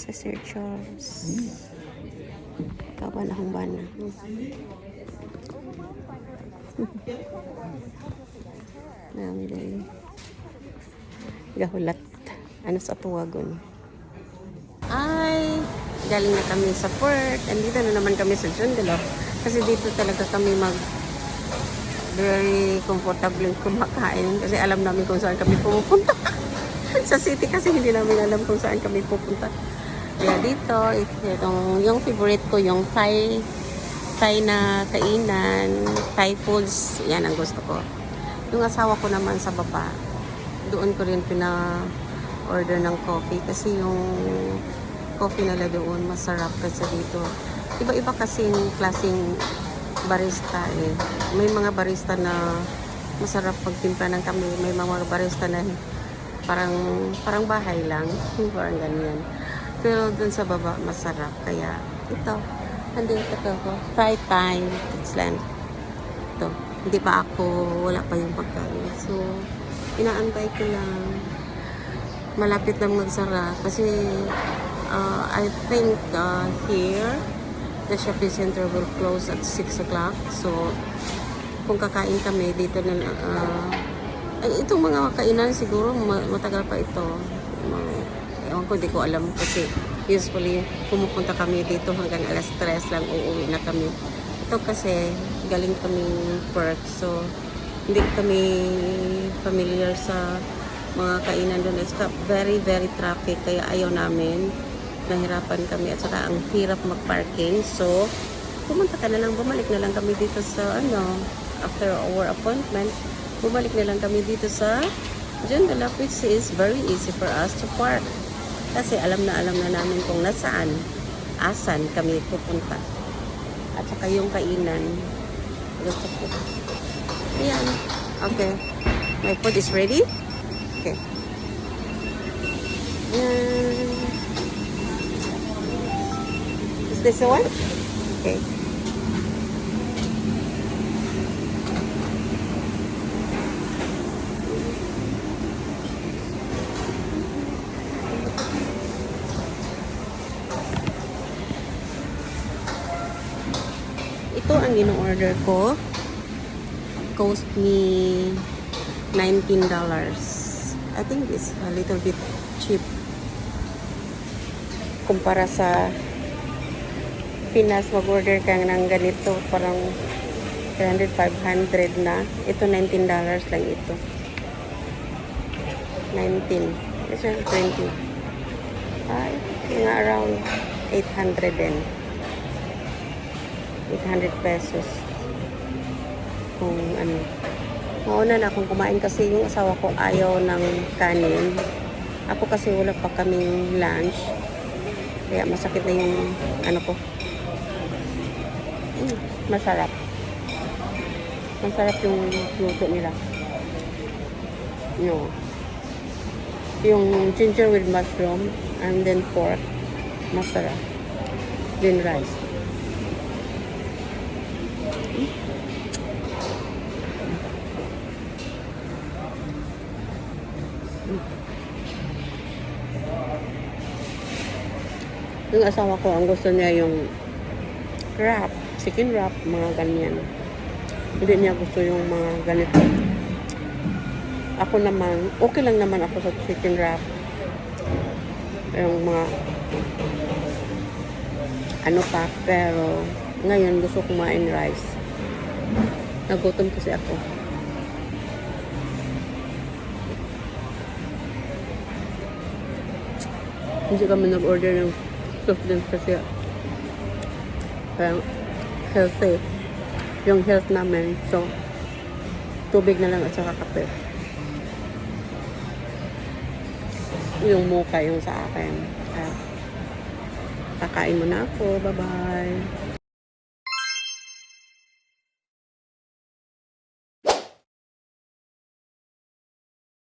sa Sir Charles. Kawan akong bana. Nami dahil. Gahulat. Ano sa tuwagon. Ay, galing na kami sa port. Andito na naman kami sa Joondalup. Kasi dito talaga kami very comfortable kumakain. Kasi alam namin kung saan kami pupunta. Sa city kasi hindi namin alam kung saan kami pupunta. Kaya dito, yung favorite ko, yung Thai na kainan, Thai foods, yan ang gusto ko. Yung asawa ko naman sa baba, doon ko rin order ng coffee kasi yung coffee nila doon masarap kasi dito. Iba-iba kasing klaseng barista eh. May mga barista na masarap pagtimpla ng kami, may mga barista na parang bahay lang, parang ganyan. Pero dun sa baba masarap kaya ito, andito ko, Thai time, it's land. Ito, hindi pa wala pa yung pagkain. So, inaantay ko lang. Malapit lang magsara kasi I think here the shopping center will close at 6 o'clock. So, kung kakain kami dito na itong mga kainan siguro matagal pa ito. Ewan ko, di ko alam kasi usually pumupunta kami dito hanggang alas 3 lang uuwi na kami. Ito kasi galing kami work so hindi kami familiar sa mga kainan doon. It's very traffic kaya ayaw namin. Nahirapan kami at saka ang hirap mag-parking. So bumalik na lang kami dito sa after our appointment. Bumalik na lang kami dito sa Joondalup, which is very easy for us to park. Kasi alam na namin kung asan kami pupunta. At saka yung kainan, gusto ko. Ayan. Okay. My food is ready. Okay. Ayan. Is this the one? Okay. Ito ang in-order ko. Cost me $19. I think it's a little bit cheap. Kumpara sa Pinas, mag-order ka ng ganito, parang 300, 500 na. Ito $19 lang ito. 19. It's 20. Mga around 800 din. 800 pesos. Kung mauna na akong kumain kasi yung asawa ko ayaw ng kanin. Ako kasi wala pa kaming lunch. Kaya masakit na yung ko. Masarap. Masarap yung luto nila. Yung ginger with mushroom and then pork. Masarap. Then rice. Yung asawa ko, ang gusto niya yung wrap, chicken wrap, mga ganyan. Hindi niya gusto yung mga ganito. Ako naman, okay lang naman ako sa chicken wrap. Yung mga pero ngayon gusto kumain rice. Nagutom kasi ako. Hindi kami nag-order ng soft drinks kasi healthy yung health namin, so tubig na lang at saka kape. Yung mocha yung sa akin. Kakain mo na ako. Bye bye.